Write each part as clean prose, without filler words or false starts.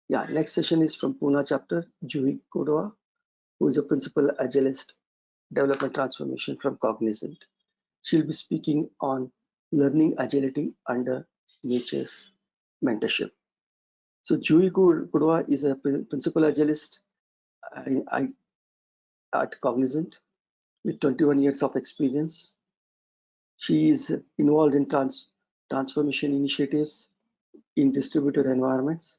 Yeah, next session is from Pune chapter, Juhi Kodwa, who is a principal Agilist development transformation from Cognizant. She'll be speaking on learning agility under nature's mentorship. So Juhi Kodwa is a principal Agilist at Cognizant with 21 years of experience. She is involved in transformation initiatives in distributed environments.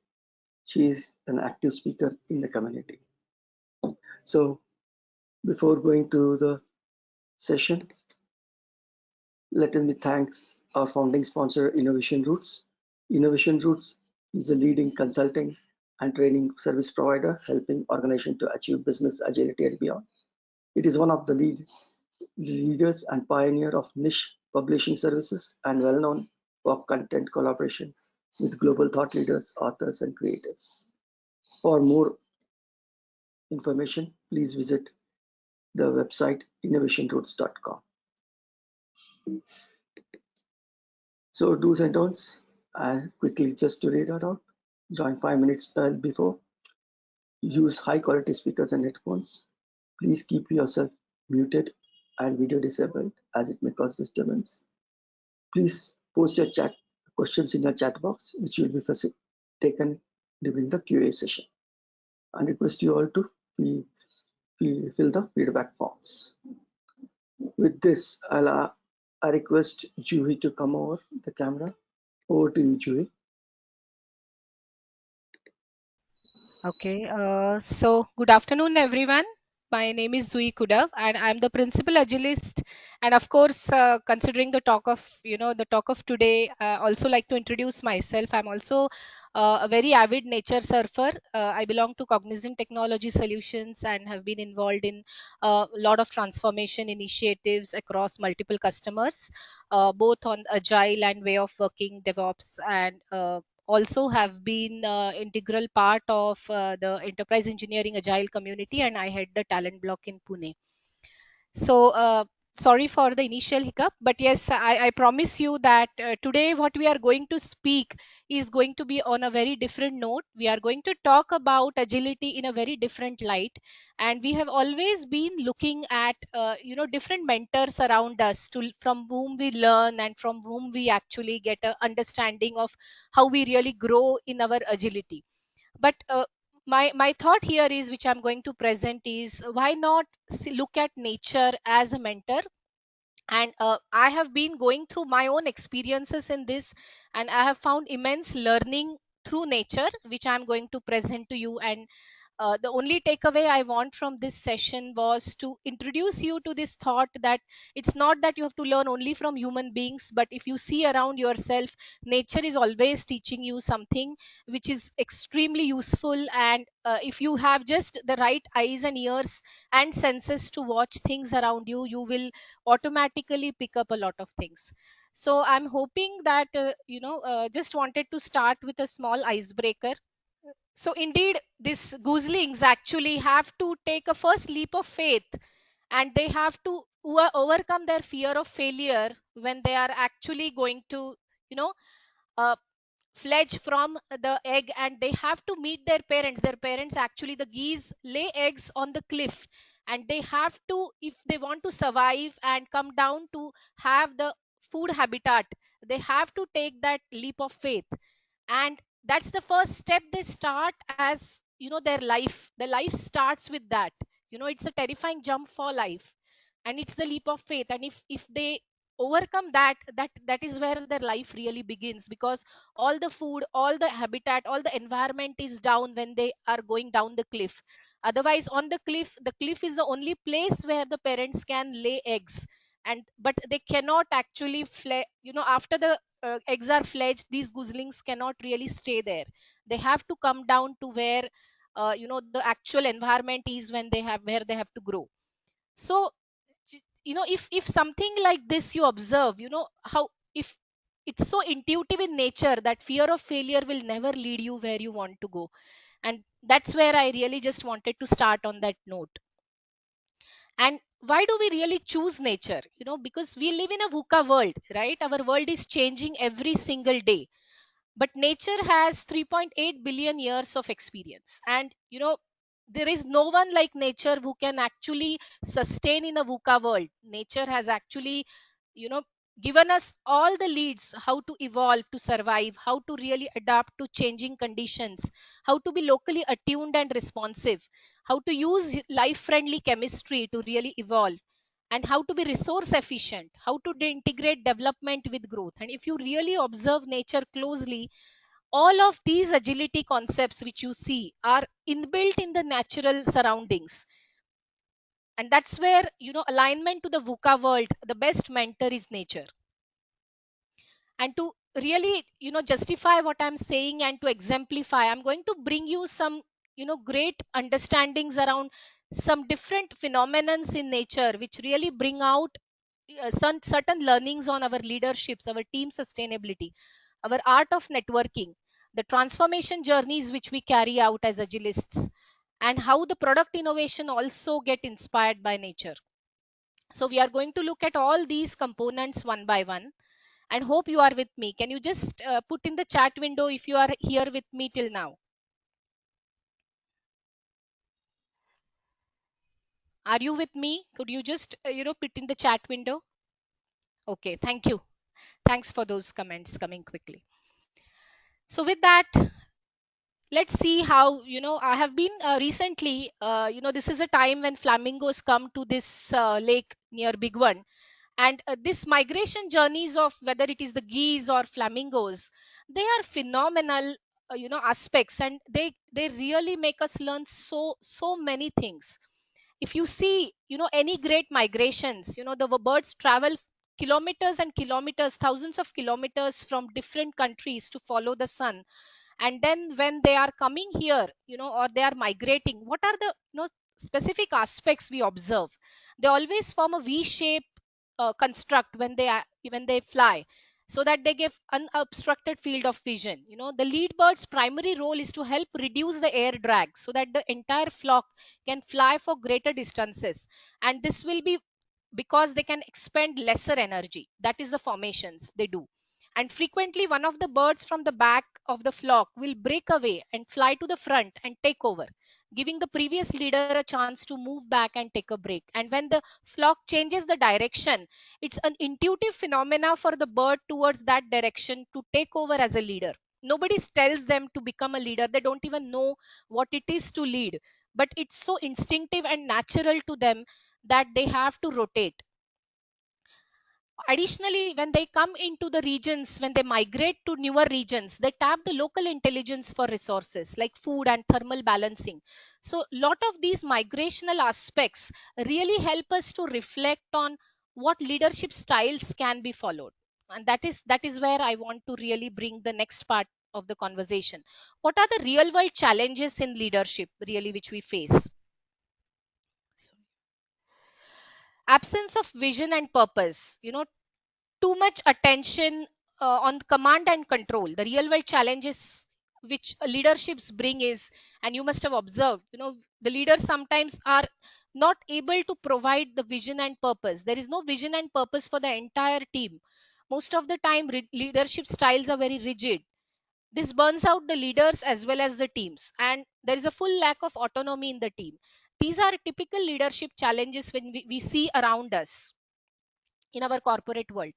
She is an active speaker in the community. So before going to the session, let me thank our founding sponsor, Innovation Roots. Innovation Roots is a leading consulting and training service provider helping organizations to achieve business agility and beyond. It is one of the leaders and pioneer of niche publishing services and well known for content collaboration with global thought leaders, authors, and creators. For more information, please visit the website innovationroots.com. So do's and don'ts, quickly just to read it out. Join 5 minutes before. Use high quality speakers and headphones. Please keep yourself muted and video disabled as it may cause disturbance. Please post your chat questions in your chat box, which will be taken during the QA session. And request you all to fill the feedback forms. With this, I request Juhi to come over the camera. Over to you, Juhi. Okay, so good afternoon, everyone. My name is Zui Kudav, and I'm the principal agilist. And of course, considering the talk of the talk of today, also like to introduce myself. I'm also a very avid nature surfer. I belong to Cognizant Technology Solutions and have been involved in a lot of transformation initiatives across multiple customers, both on agile and way of working, DevOps, and also have been integral part of the enterprise engineering agile community, and I head the talent block in Pune. So sorry for the initial hiccup, but yes, I promise you that today what we are going to speak is going to be on a very different note. We are going to talk about agility in a very different light, and we have always been looking at different mentors around us to from whom we learn and from whom we actually get a understanding of how we really grow in our agility. But my thought here is, which I'm going to present, is why not look at nature as a mentor. And I have been going through my own experiences in this, and I have found immense learning through nature, which I'm going to present to you. And the only takeaway I want from this session was to introduce you to this thought that it's not that you have to learn only from human beings, but if you see around yourself, nature is always teaching you something which is extremely useful. And if you have just the right eyes and ears and senses to watch things around you, you will automatically pick up a lot of things. So I'm hoping that just wanted to start with a small icebreaker. So indeed, these gooselings actually have to take a first leap of faith, and they have to overcome their fear of failure when they are actually going to, you know, uh, fledge from the egg, and they have to meet their parents. Their parents, actually the geese, lay eggs on the cliff, and they have to, if they want to survive and come down to have the food habitat, they have to take that leap of faith. And that's the first step they start, as their life starts with that. It's a terrifying jump for life, and it's the leap of faith. And if they overcome that is where their life really begins, because all the food, all the habitat, all the environment is down when they are going down the cliff. Otherwise, on the cliff is the only place where the parents can lay eggs. And but they cannot actually after the eggs are fledged, these goslings cannot really stay there. They have to come down to where the actual environment is, when they have where they have to grow. So if something like this you observe, how, if it's so intuitive in nature that fear of failure will never lead you where you want to go. And that's where I really just wanted to start on that note. And why do we really choose nature? Because we live in a VUCA world, right? Our world is changing every single day. but nature has 3.8 billion years of experience. And there is no one like nature who can actually sustain in a VUCA world. Nature has actually you know given us all the leads how to evolve, to survive, how to really adapt to changing conditions, how to be locally attuned and responsive, how to use life friendly chemistry to really evolve, and how to be resource efficient, how to integrate development with growth. And if you really observe nature closely, all of these agility concepts which you see are inbuilt in the natural surroundings. And that's where alignment to the VUCA world, the best mentor is nature. And to really justify what I'm saying and to exemplify, I'm going to bring you some great understandings around some different phenomenons in nature which really bring out some certain learnings on our leaderships, our team sustainability, our art of networking, the transformation journeys which we carry out as agilists, and how the product innovation also get inspired by nature. So we are going to look at all these components one by one, and hope you are with me. Can you just put in the chat window if you are here with me till now? Are you with me? Could you just put in the chat window? Okay, thank you. Thanks for those comments coming quickly. So with that, let's see how I have been recently. This is a time when flamingos come to this lake near Big One, and this migration journeys of whether it is the geese or flamingos, they are phenomenal aspects, and they really make us learn so many things. If you see any great migrations, the birds travel kilometers and kilometers, thousands of kilometers from different countries to follow the sun. And then when they are coming here, or they are migrating, what are the specific aspects we observe? They always form a v shape construct when they fly, so that they give unobstructed field of vision. The lead bird's primary role is to help reduce the air drag so that the entire flock can fly for greater distances. And this will be because they can expend lesser energy. That is the formations they do. And frequently, one of the birds from the back of the flock will break away and fly to the front and take over, giving the previous leader a chance to move back and take a break. And when the flock changes the direction, it's an intuitive phenomena for the bird towards that direction to take over as a leader. Nobody tells them to become a leader. They don't even know what it is to lead, but it's so instinctive and natural to them that they have to rotate. Additionally, when they come into the regions, when they migrate to newer regions, they tap the local intelligence for resources like food and thermal balancing. So lot of these migrational aspects really help us to reflect on what leadership styles can be followed. And that is where I want to really bring the next part of the conversation. What are the real world challenges in leadership really which we face? So, absence of vision and purpose, too much attention on command and control. The real world challenges which leaderships bring is, and you must have observed, the leaders sometimes are not able to provide the vision and purpose. There is no vision and purpose for the entire team. Most of the time, leadership styles are very rigid. This burns out the leaders as well as the teams, and there is a full lack of autonomy in the team. These are typical leadership challenges when we see around us in our corporate world.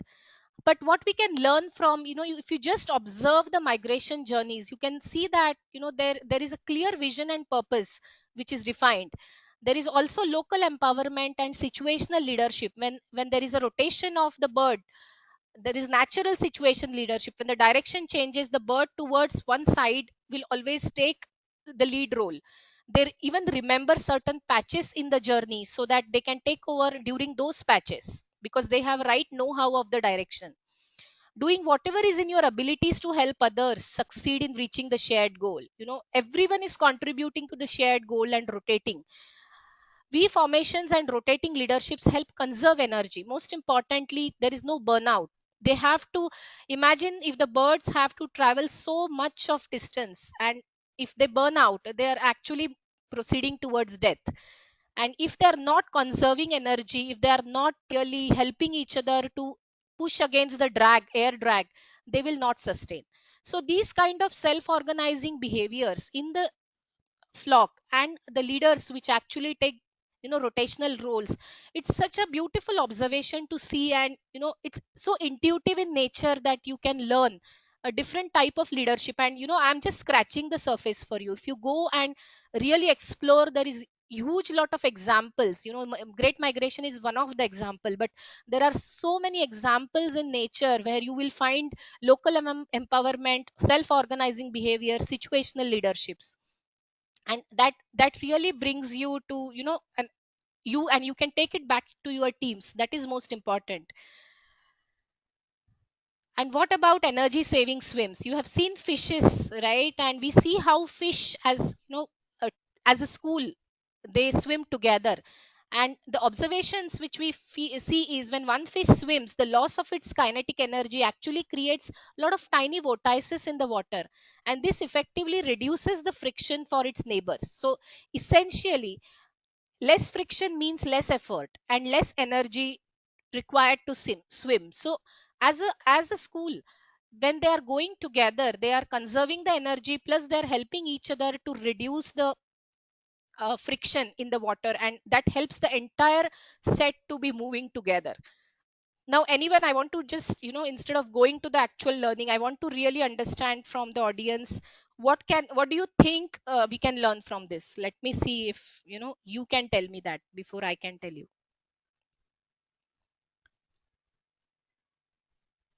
But what we can learn from, if you just observe the migration journeys, you can see that there is a clear vision and purpose which is defined. There is also local empowerment and situational leadership. When there is a rotation of the bird, there is natural situation leadership. When the direction changes, the bird towards one side will always take the lead role. They even remember certain patches in the journey so that they can take over during those patches because they have right know-how of the direction. Doing whatever is in your abilities to help others succeed in reaching the shared goal. Everyone is contributing to the shared goal and rotating. V formations and rotating leaderships help conserve energy. Most importantly, there is no burnout. They have to imagine if the birds have to travel so much of distance, and if they burn out, they are actually proceeding towards death. And if they are not conserving energy, if they are not really helping each other to push against the air drag, they will not sustain. So these kind of self organizing behaviors in the flock and the leaders which actually take rotational roles, it's such a beautiful observation to see. And it's so intuitive in nature that you can learn a different type of leadership. And I'm just scratching the surface for you. If you go and really explore, there is huge lot of examples. Great migration is one of the example, but there are so many examples in nature where you will find local empowerment, self organizing behavior, situational leaderships. And that really brings you to and you can take it back to your teams. That is most important. And what about energy saving swims? You have seen fishes, right? And we see how fish, as uh, as a school, they swim together. And the observations which we see is when one fish swims, the loss of its kinetic energy actually creates a lot of tiny vortices in the water, and this effectively reduces the friction for its neighbors. So essentially, less friction means less effort and less energy required to swim. So as a school, when they are going together, they are conserving the energy, plus they are helping each other to reduce the friction in the water, and that helps the entire set to be moving together. Now, anyone, I want to just, instead of going to the actual learning, I want to really understand from the audience, what do you think we can learn from this? Let me see if you can tell me that before I can tell you.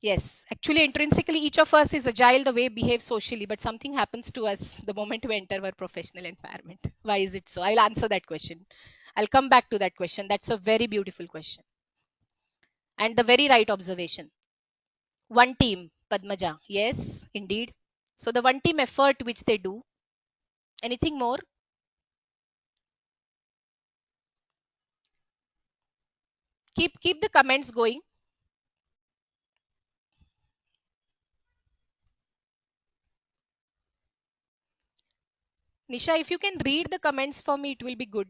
Yes, actually, intrinsically, each of us is agile the way we behave socially, but something happens to us the moment we enter our professional environment. Why is it so? I'll answer that question. I'll come back to that question. That's a very beautiful question and the very right observation. One team, Padmaja. Yes, indeed. So the one team effort which they do. Anything more? Keep the comments going. Nisha, if you can read the comments for me, it will be good.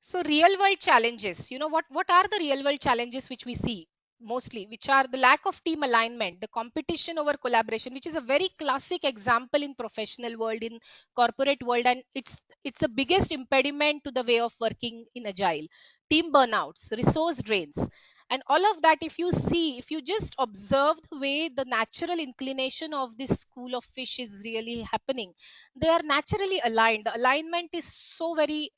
So real world challenges, what are the real world challenges which we see mostly, which are the lack of team alignment, the competition over collaboration, which is a very classic example in professional world, in corporate world, and it's the biggest impediment to the way of working in agile. Team burnouts, resource drains, and all of that, if you see, if you just observe the way the natural inclination of this school of fish is really happening, they are naturally aligned. The alignment is so very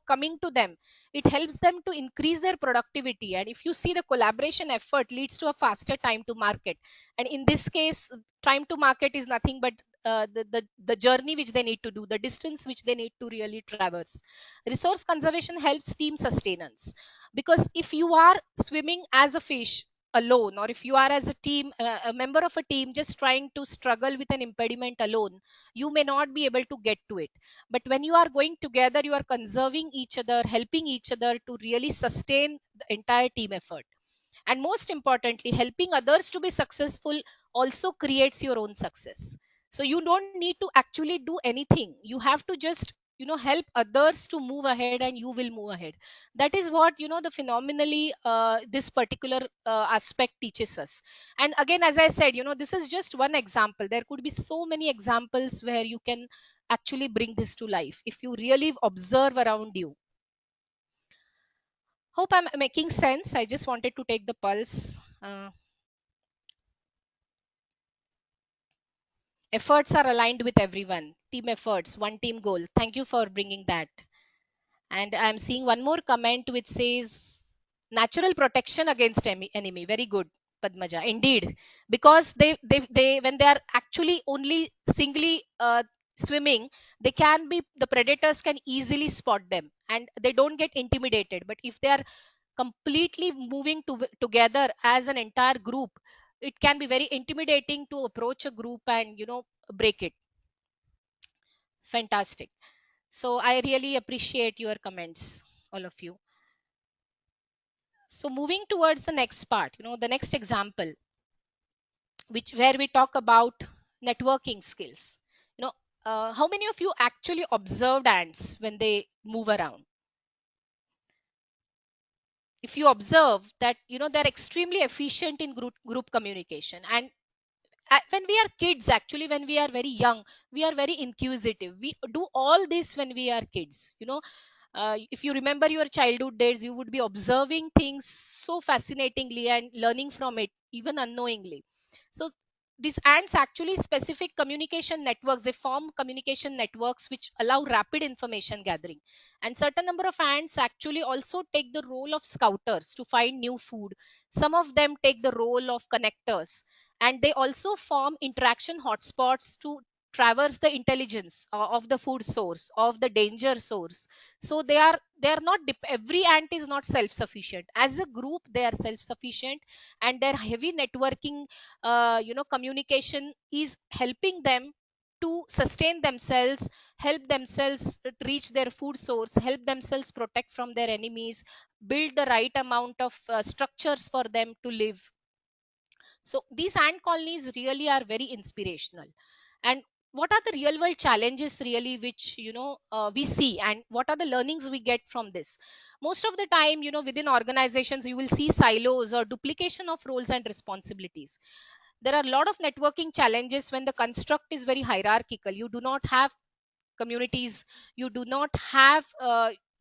coming to them. It helps them to increase their productivity, and if you see, the collaboration effort leads to a faster time to market. And in this case, time to market is nothing but the journey which they need to do, the distance which they need to really traverse. Resource conservation helps team sustenance, because if you are swimming as a fish alone, or if you are as a team, a member of a team just trying to struggle with an impediment alone, you may not be able to get to it. But when you are going together, you are conserving each other, helping each other to really sustain the entire team effort. And most importantly, helping others to be successful also creates your own success. So you don't need to actually do anything. You have to just help others to move ahead, and you will move ahead. That is what the phenomenally this particular aspect teaches us. And again, as I said, this is just one example. There could be so many examples where you can actually bring this to life if you really observe around you. Hope I'm making sense. I just wanted to take the pulse. Efforts are aligned with everyone. Team efforts, one team goal. Thank you for bringing that. And I'm seeing one more comment which says natural protection against enemy. Very good, Padmaja. Indeed, because they when they are actually only singly swimming, they can be, the predators can easily spot them and they don't get intimidated. But if they are completely moving together as an entire group, it can be very intimidating to approach a group and break it. Fantastic. So I really appreciate your comments, all of you. So moving towards the next part, the next example, which where we talk about networking skills. you know how many of you actually observed ants when they move around? if you observe that, they're extremely efficient in group communication. And when we are kids, actually when we are very young, we are very inquisitive. We do all this when we are kids. If you remember your childhood days, you would be observing things so fascinatingly and learning from it even unknowingly. So these ants actually specific communication networks, they form communication networks which allow rapid information gathering. And certain number of ants actually also take the role of scouters to find new food. Some of them take the role of connectors, and they also form interaction hotspots to traverse the intelligence of the food source, of the danger source. So they are not every ant is not self sufficient. As a group they are self sufficient, and their heavy networking, communication is helping them to sustain themselves, help themselves reach their food source, help themselves protect from their enemies, build the right amount of structures for them to live. So these ant colonies really are very inspirational. And what are the real world challenges really which we see, and what are the learnings we get from this? Most of the time, within organizations you will see silos or duplication of roles and responsibilities. There are a lot of networking challenges when the construct is very hierarchical. You do not have communities, you do not have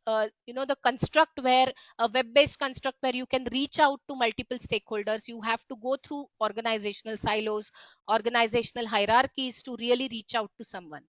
the construct where a web based construct where you can reach out to multiple stakeholders. You have to go through organizational silos, organizational hierarchies to really reach out to someone.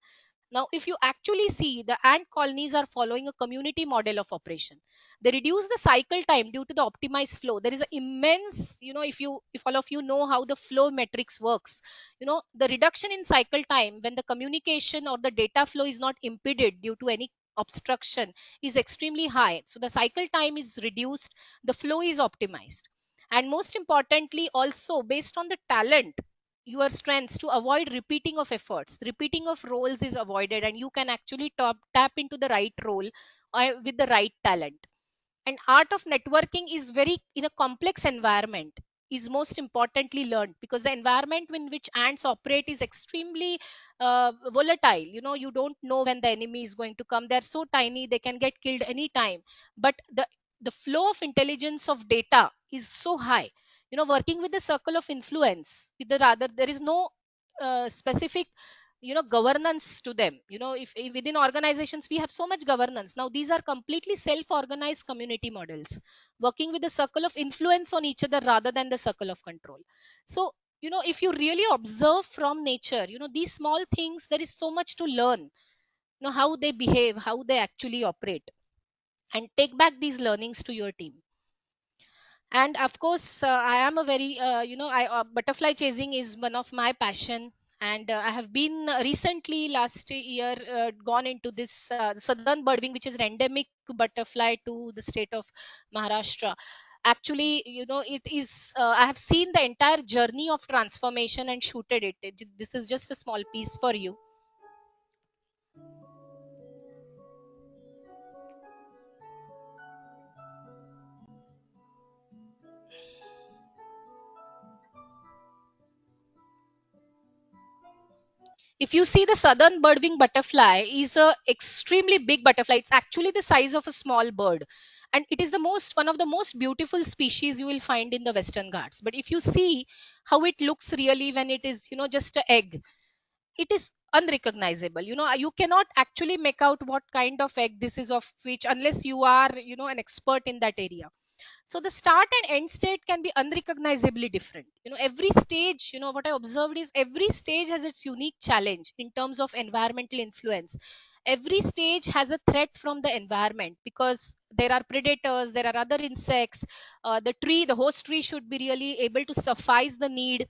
Now, if you actually see, the ant colonies are following a community model of operation. They reduce the cycle time due to the optimized flow. There is an immense, if all of you know how the flow metrics works, the reduction in cycle time when the communication or the data flow is not impeded due to any obstruction is extremely high. So the cycle time is reduced, the flow is optimized. And most importantly, also based on the talent, your strengths, to avoid repeating of efforts, repeating of roles is avoided, and you can actually tap into the right role with the right talent. And art of networking is very in a complex environment is most importantly learned, because the environment in which ants operate is extremely volatile. You don't know when the enemy is going to come. They're so tiny, they can get killed anytime. But the flow of intelligence of data is so high. Working with the circle of influence, with the rather, there is no specific governance to them. If within organizations we have so much governance, now these are completely self organized community models, working with the circle of influence on each other rather than the circle of control. So if you really observe from nature, these small things, there is so much to learn. How they behave, how they actually operate, and take back these learnings to your team. And of course, I am a very butterfly chasing is one of my passion. And I have been recently last year gone into this southern birdwing, which is an endemic butterfly to the state of Maharashtra. Actually, it is I have seen the entire journey of transformation and shooted this is just a small piece for you. If you see, the southern birdwing butterfly is a extremely big butterfly. It's actually the size of a small bird, and it is the most one of the most beautiful species you will find in the Western Ghats. But if you see how it looks really when it is just an egg, it is unrecognizable. You cannot actually make out what kind of egg this is, of which, unless you are an expert in that area. So the start and end state can be unrecognizably different. Every stage, what I observed is every stage has its unique challenge in terms of environmental influence. Every stage has a threat from the environment, because there are predators, there are other insects. The host tree should be really able to suffice the need.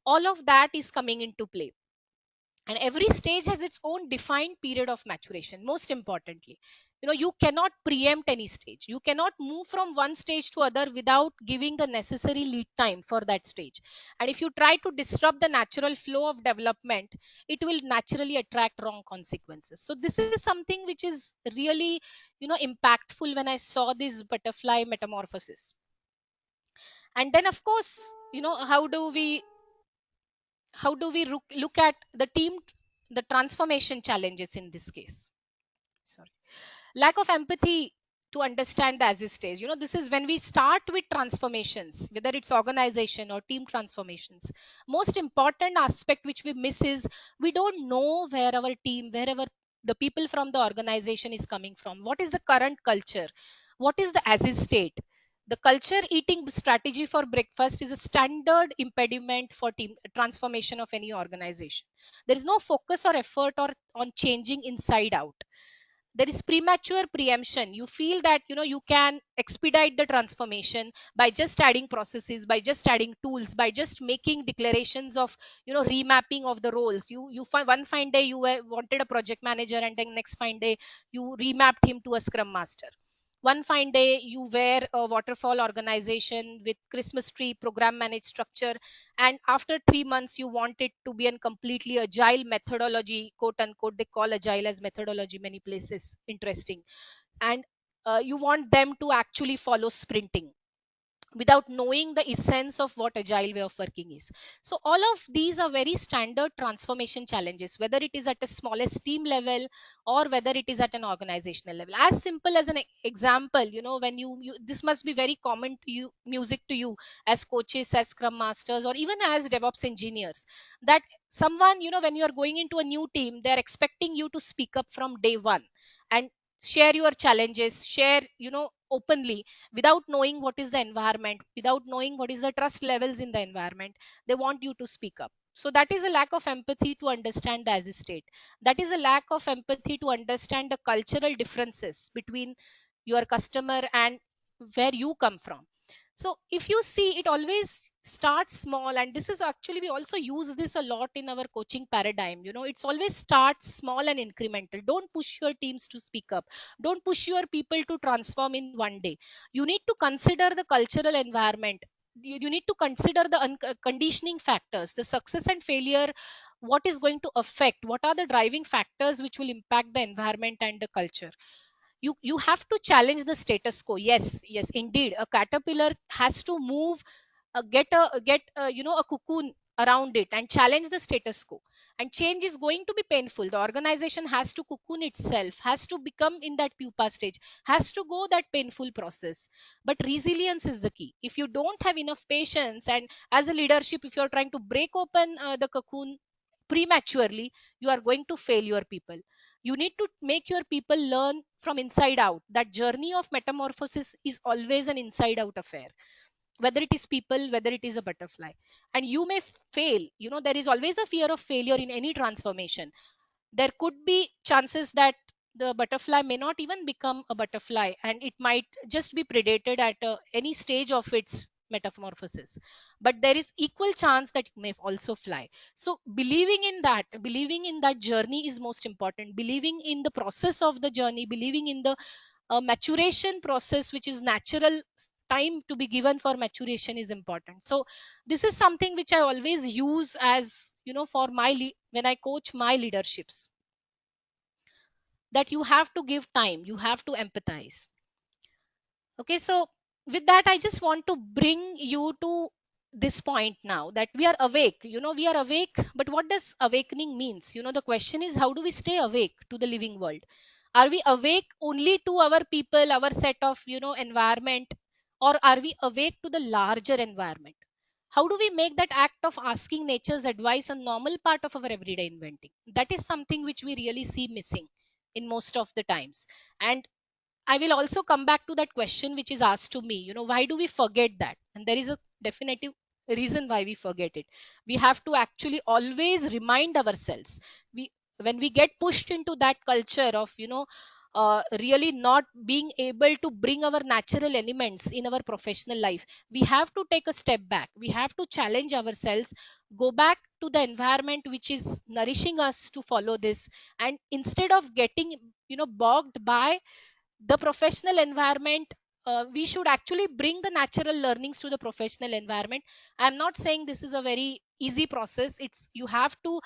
All of that is coming into play. And every stage has its own defined period of maturation. Most importantly, you cannot preempt any stage. You cannot move from one stage to other without giving the necessary lead time for that stage. And if you try to disrupt the natural flow of development, it will naturally attract wrong consequences. So this is something which is really impactful when I saw this butterfly metamorphosis. And then of course, how do we look at the transformation challenges in this case? Sorry. Lack of empathy to understand the as is stage. This is when we start with transformations, whether it's organization or team transformations. Most important aspect which we miss is we don't know where our team, wherever the people from the organization is coming from. What is the current culture? What is the as is state? The culture eating strategy for breakfast is a standard impediment for team transformation of any organization. There is no focus or effort or on changing inside out. There is premature preemption. You feel that you can expedite the transformation by just adding processes, by just adding tools, by just making declarations of remapping of the roles. You find one fine day you wanted a project manager, and then next fine day you remapped him to a scrum master. One fine day you wear a waterfall organization with Christmas tree program managed structure, and after 3 months you want it to be a completely agile methodology, quote unquote. They call agile as methodology many places, interesting. And you want them to actually follow sprinting without knowing the essence of what agile way of working is. So all of these are very standard transformation challenges, whether it is at a smallest team level or whether it is at an organizational level. As simple as an example, when you this must be very common to you, music to you, as coaches, as scrum masters, or even as DevOps engineers, that someone, when you are going into a new team, they're expecting you to speak up from day one and share your challenges, share openly, without knowing what is the environment, without knowing what is the trust levels in the environment. They want you to speak up. So that is a lack of empathy to understand the as a state. That is a lack of empathy to understand the cultural differences between your customer and where you come from. So if you see, it always starts small, and this is actually, we also use this a lot in our coaching paradigm. It's always starts small and incremental. Don't push your teams to speak up. Don't push your people to transform in one day. You need to consider the cultural environment. You need to consider the conditioning factors, the success and failure, what is going to affect, what are the driving factors which will impact the environment and the culture. You have to challenge the status quo. Yes, indeed, a caterpillar has to move, get a cocoon around it and challenge the status quo. And change is going to be painful. The organization has to cocoon itself, has to become in that pupa stage, has to go that painful process. But resilience is the key. If you don't have enough patience, and as a leadership, if you're trying to break open the cocoon prematurely, you are going to fail your people. You need to make your people learn from inside out. That journey of metamorphosis is always an inside out affair, whether it is people, whether it is a butterfly. And you may fail. There is always a fear of failure in any transformation. There could be chances that the butterfly may not even become a butterfly, and it might just be predated at any stage of its metamorphosis. But there is equal chance that it may also fly. So believing in that journey is most important. Believing in the process of the journey, believing in the maturation process, which is natural time to be given for maturation, is important. So this is something which I always use as for my when I coach my leaderships, that you have to give time, you have to empathize. Okay, so with that, I just want to bring you to this point now, that we are awake. We are awake, but what does awakening means? The question is, how do we stay awake to the living world? Are we awake only to our people, our set of environment, or are we awake to the larger environment? How do we make that act of asking nature's advice a normal part of our everyday inventing? That is something which we really see missing in most of the times. And I will also come back to that question which is asked to me, why do we forget that? And there is a definitive reason why we forget it. We have to actually always remind ourselves. When we get pushed into that culture of, really not being able to bring our natural elements in our professional life, we have to take a step back. We have to challenge ourselves, go back to the environment which is nourishing us to follow this. And instead of getting, bogged by the professional environment, we should actually bring the natural learnings to the professional environment. I'm not saying this is a very easy process. It's, you have to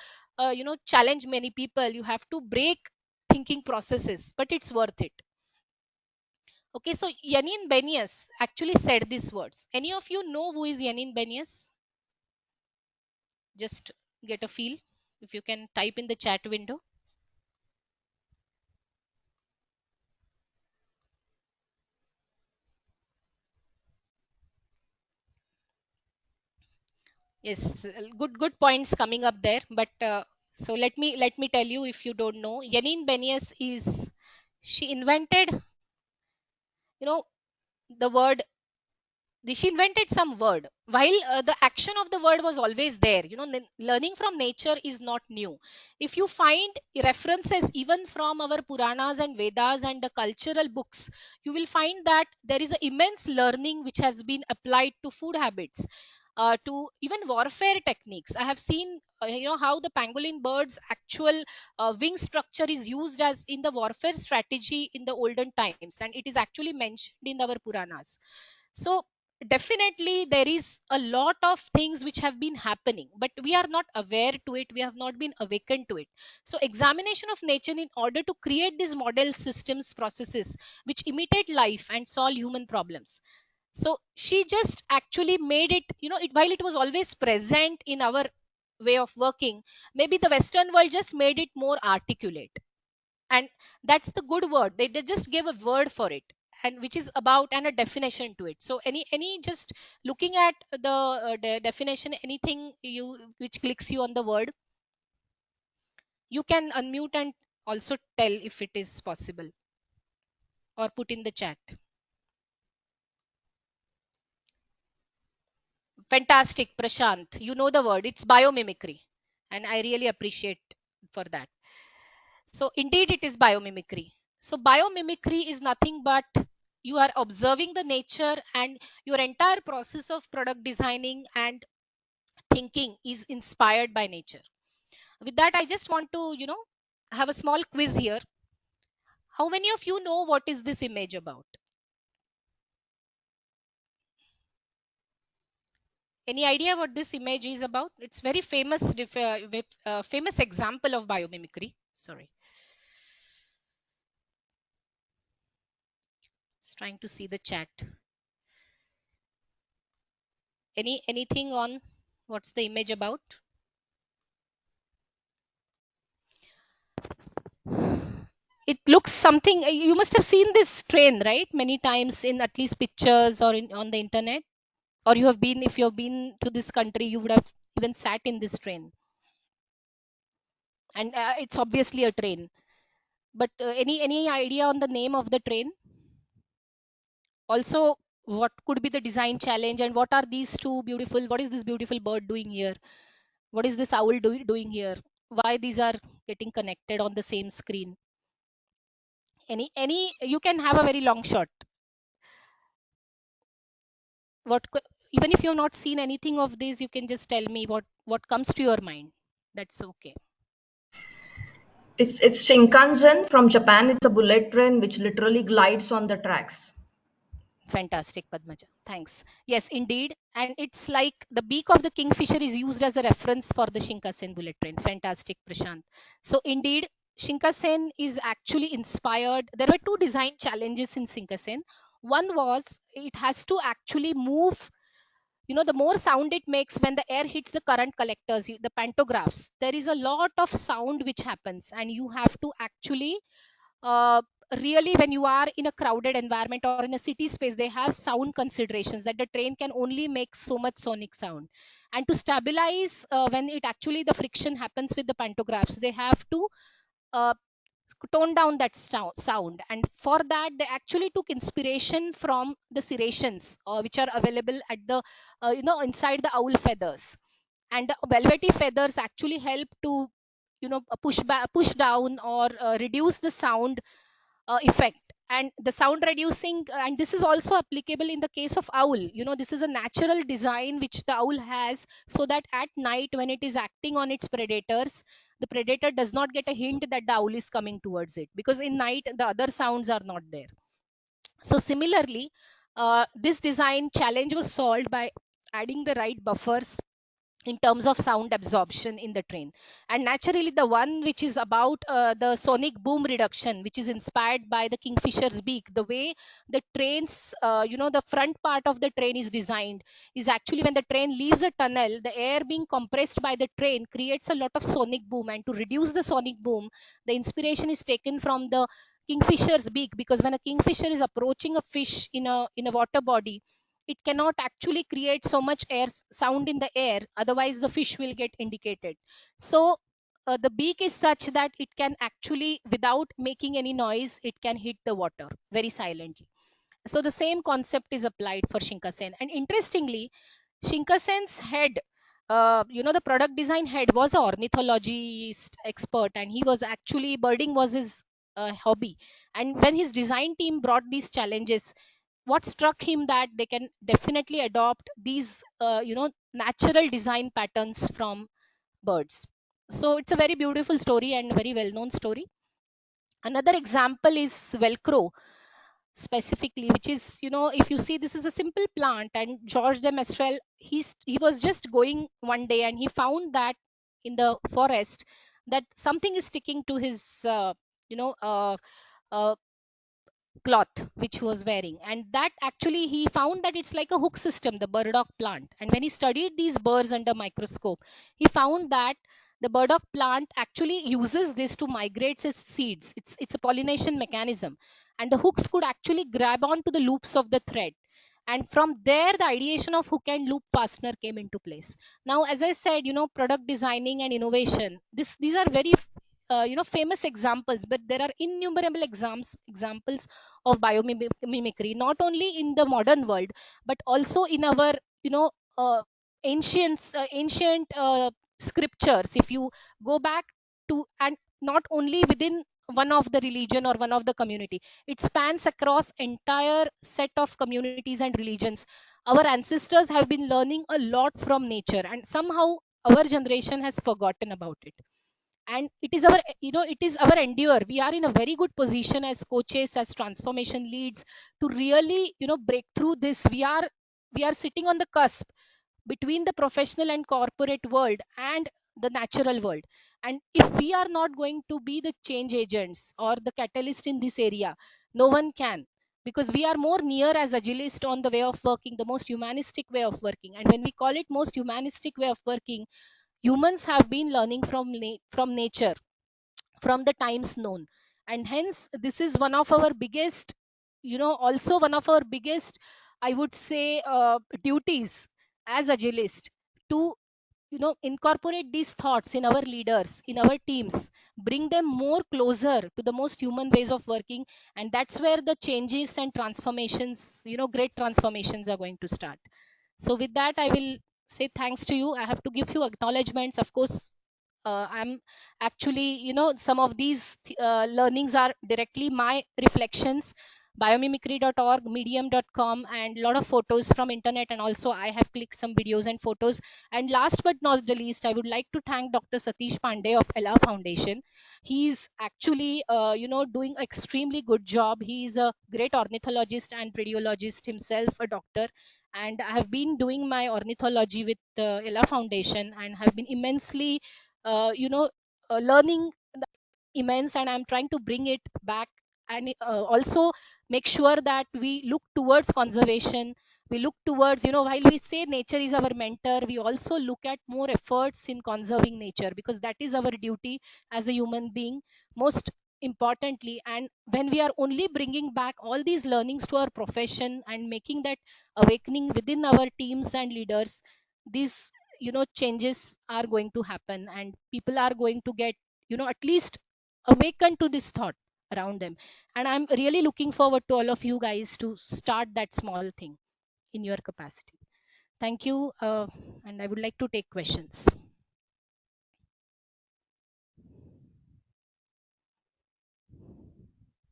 challenge many people, you have to break thinking processes, but it's worth it. Okay, so Yanin Benius actually said these words. Any of you know who is Yanin Benius? Just get a feel, if you can type in the chat window. Yes, good points coming up there. But so let me tell you, if you don't know, Janine Benyus is, she invented, you know, the word, she invented some word while the action of the word was always there. Learning from nature is not new. If you find references even from our Puranas and Vedas and the cultural books, you will find that there is an immense learning which has been applied to food habits, to even warfare techniques. I have seen how the pangolin bird's actual wing structure is used as in the warfare strategy in the olden times, and it is actually mentioned in our Puranas. So definitely there is a lot of things which have been happening, but we are not aware to it, we have not been awakened to it. So examination of nature in order to create these model systems processes which imitate life and solve human problems. So she just actually made it, while it was always present in our way of working, maybe the Western world just made it more articulate. And that's the good word, they just gave a word for it, and which is about, and a definition to it. So any just looking at the definition, anything you which clicks you on the word, you can unmute and also tell if it is possible, or put in the chat. Fantastic, Prashant, you know the word, it's biomimicry, and I really appreciate for that. So indeed it is biomimicry. So biomimicry is nothing but you are observing the nature, and your entire process of product designing and thinking is inspired by nature. With that, I just want to, have a small quiz here. How many of you know what is this image about? Any idea what this image is about? It's very famous, famous example of biomimicry. Sorry, just trying to see the chat. Anything on what's the image about? It looks something, you must have seen this train, right, many times in at least pictures or on the internet, or you have been, if you have been to this country, you would have even sat in this train. And it's obviously a train, but any idea on the name of the train? Also, what could be the design challenge, and what are these two beautiful, what is this beautiful bird doing here, what is this owl doing here, why these are getting connected on the same screen? Any you can have a very long shot. Even if you have not seen anything of this, you can just tell me what comes to your mind. That's okay. It's Shinkansen from Japan. It's a bullet train which literally glides on the tracks. Fantastic, Padmaja, thanks. Yes, indeed, and it's like the beak of the kingfisher is used as a reference for the Shinkansen bullet train. Fantastic, Prashant. So indeed, Shinkansen is actually inspired. There were two design challenges in Shinkansen. One was it has to actually move, the more sound it makes when the air hits the current collectors, the pantographs, there is a lot of sound which happens, and you have to actually, uh, really, when you are in a crowded environment or in a city space, they have sound considerations that the train can only make so much sonic sound. And to stabilize, when it actually the friction happens with the pantographs, they have to uh, tone down that sound, and for that they actually took inspiration from the serrations, which are available at the, inside the owl feathers. And the velvety feathers actually help to, push down or reduce the sound effect, and the sound reducing, and this is also applicable in the case of owl. This is a natural design which the owl has, so that at night when it is acting on its predators, the predator does not get a hint that the owl is coming towards it, because in night the other sounds are not there. So similarly, this design challenge was solved by adding the right buffers in terms of sound absorption in the train. And naturally, the one which is about the sonic boom reduction, which is inspired by the kingfisher's beak, the way the trains, the front part of the train is designed, is actually when the train leaves a tunnel, the air being compressed by the train creates a lot of sonic boom. And to reduce the sonic boom, the inspiration is taken from the kingfisher's beak, because when a kingfisher is approaching a fish in a water body, it cannot actually create so much air sound in the air, otherwise the fish will get indicated. So the beak is such that it can actually, without making any noise, it can hit the water very silently. So the same concept is applied for Shinkansen. And interestingly, Shinkansen's head, the product design head was an ornithologist expert, and he was actually, birding was his hobby. And when his design team brought these challenges, what struck him that they can definitely adopt these, natural design patterns from birds. So it's a very beautiful story and very well known story. Another example is Velcro specifically, which is, if you see, this is a simple plant, and George de Mestral, he was just going one day and he found that in the forest that something is sticking to his you know uh, cloth which he was wearing, and that actually he found that it's like a hook system, the burdock plant. And when he studied these burrs under microscope, he found that the burdock plant actually uses this to migrate its seeds. It's a pollination mechanism, and the hooks could actually grab onto the loops of the thread. And from there, the ideation of hook and loop fastener came into place. Now, as I said, product designing and innovation, these are very famous examples, but there are innumerable examples of biomimicry, not only in the modern world, but also in our, you know ancient scriptures. If you go back to, and not only within one of the religion or one of the community, it spans across entire set of communities and religions. Our ancestors have been learning a lot from nature, and somehow our generation has forgotten about it. And it is our, it is our endure. We are in a very good position as coaches, as transformation leads, to really, break through this. We are sitting on the cusp between the professional and corporate world and the natural world. And if we are not going to be the change agents or the catalyst in this area, no one can. Because we are more near as agilist on the way of working, the most humanistic way of working. And when we call it most humanistic way of working, humans have been learning from nature from the times known. And hence this is one of our biggest, also one of our biggest, I would say, duties as agilist, to, incorporate these thoughts in our leaders, in our teams, bring them more closer to the most human ways of working. And that's where the changes and transformations, great transformations are going to start. So with that, I will say thanks to you. I have to give you acknowledgements, of course. I'm actually, some of these learnings are directly my reflections. Biomimicry.org, medium.com, and a lot of photos from internet, and also I have clicked some videos and photos. And last but not the least, I would like to thank Dr. Satish Pandey of Ella Foundation. He's actually, doing extremely good job. He is a great ornithologist and radiologist himself, a doctor. And I have been doing my ornithology with the Ella Foundation, and have been immensely, learning immense, and I'm trying to bring it back. And also make sure that we look towards conservation. We look towards, while we say nature is our mentor, we also look at more efforts in conserving nature, because that is our duty as a human being, most importantly. And when we are only bringing back all these learnings to our profession and making that awakening within our teams and leaders, these, changes are going to happen, and people are going to get, at least awaken to this thought around them. And I'm really looking forward to all of you guys to start that small thing in your capacity. Thank you. And I would like to take questions.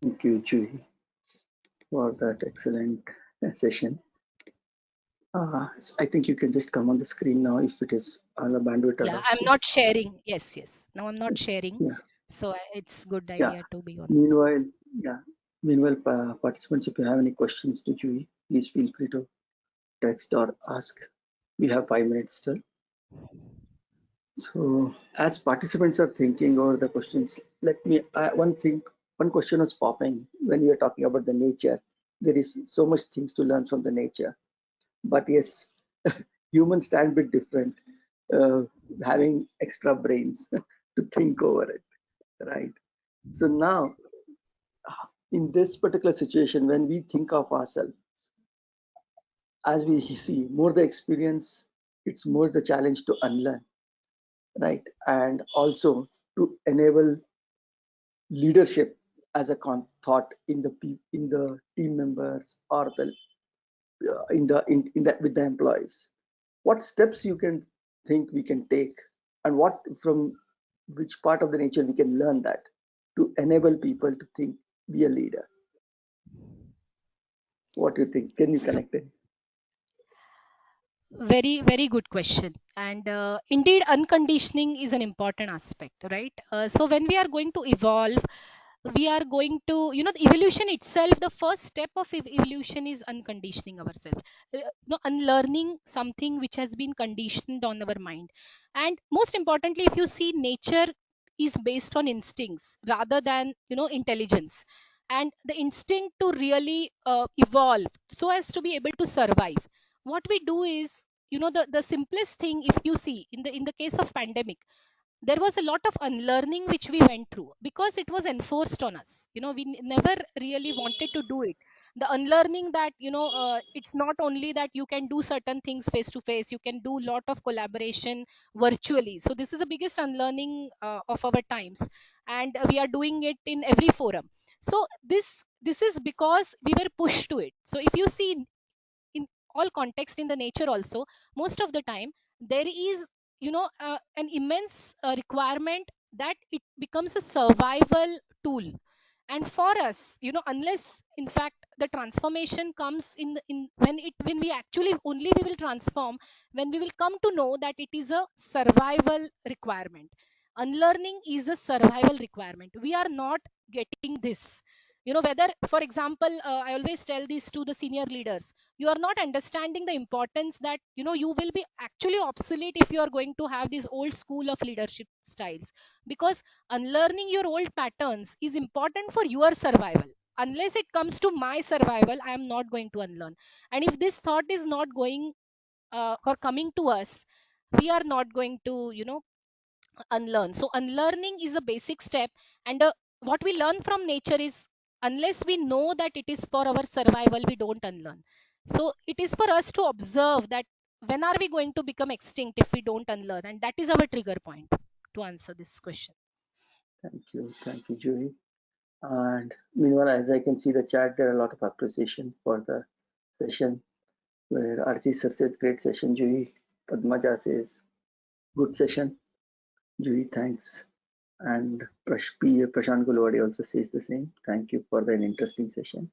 Thank you, Juhi, for that excellent session. I think you can just come on the screen now if it is on the bandwidth Yeah, allows I'm you. not sharing. Yes. Now I'm not sharing. Yeah, So it's good yeah. idea to be on this. Meanwhile, yeah. Meanwhile, participants, if you have any questions to Juhi, please feel free to text or ask. We have 5 minutes still. So, as participants are thinking over the questions, let me one question was popping when we are talking about the nature. There is so much things to learn from the nature, but yes, humans stand a bit different, uh, having extra brains to think over it, right? So now, in this particular situation, when we think of ourselves, as we see, more the experience, it's more the challenge to unlearn, right? And also to enable leadership as a thought in the team members or the in that with the employees. What steps you can think we can take, and what from which part of the nature we can learn that to enable people to think, be a leader? What do you think? Can you connect it? Very, very good question. And indeed, unconditioning is an important aspect, right? So when we are going to evolve, we are going to, the evolution itself, the first step of evolution is unconditioning ourselves, unlearning something which has been conditioned on our mind. And most importantly, if you see, nature is based on instincts rather than, intelligence. And the instinct to really evolve so as to be able to survive, what we do is, the simplest thing, if you see in the case of pandemic, there was a lot of unlearning which we went through because it was enforced on us. We never really wanted to do it. The unlearning that, it's not only that you can do certain things face to face, you can do lot of collaboration virtually. So this is the biggest unlearning of our times, and we are doing it in every forum. So this is because we were pushed to it. So if you see, in all context, in the nature also, most of the time there is, an immense requirement that it becomes a survival tool. And for us, unless in fact the transformation comes in when we actually only we will transform when we will come to know that it is a survival requirement. Unlearning is a survival requirement. We are not getting this, whether, for example, I always tell this to the senior leaders: you are not understanding the importance that, you will be actually obsolete if you are going to have this old school of leadership styles. Because unlearning your old patterns is important for your survival. Unless it comes to my survival, I am not going to unlearn. And if this thought is not going or coming to us, we are not going to, unlearn. So unlearning is a basic step. And what we learn from nature is, unless we know that it is for our survival, we don't unlearn. So it is for us to observe that when are we going to become extinct if we don't unlearn, and that is our trigger point to answer this question. Thank you, Juhi. And meanwhile, as I can see the chat, there are a lot of appreciation for the session. Where RC sir says great session, Juhi. Padmaja says good session, Juhi. Thanks. And Prashant Gulwadi also says the same. Thank you for an interesting session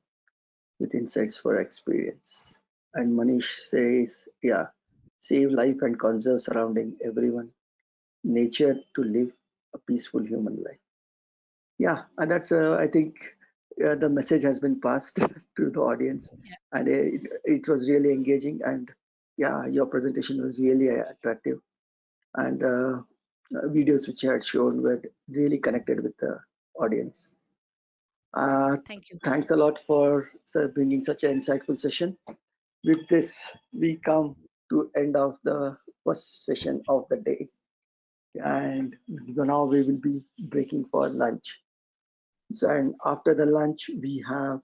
with insights for experience. And Manish says, yeah, save life and conserve surrounding everyone, nature to live a peaceful human life. Yeah, and that's, I think the message has been passed to the audience, Yeah. and it was really engaging. And yeah, your presentation was really attractive. And videos which you had shown were really connected with the audience. Thank you. Thanks a lot for bringing such an insightful session. With this, we come to end of the first session of the day, and now we will be breaking for lunch. So, and after the lunch, we have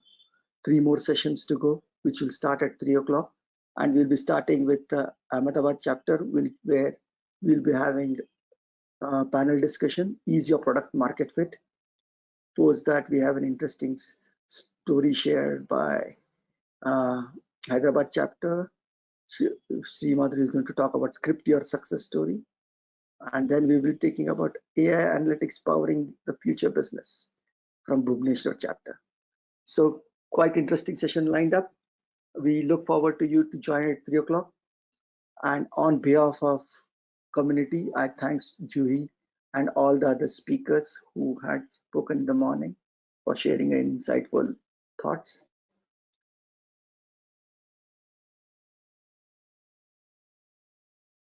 3 more sessions to go, which will start at 3 o'clock, and we'll be starting with the Ahmadabad chapter, where we'll be having a panel discussion: Is your product market fit? Post that, we have an interesting story shared by uh, Hyderabad chapter. Sri Madhuri is going to talk about script your success story. And then we will be taking about AI analytics powering the future business from Bhubaneswar chapter. So quite interesting session lined up. We look forward to you to join at 3 o'clock. And on behalf of community, I thanks Juhi and all the other speakers who had spoken in the morning for sharing insightful thoughts.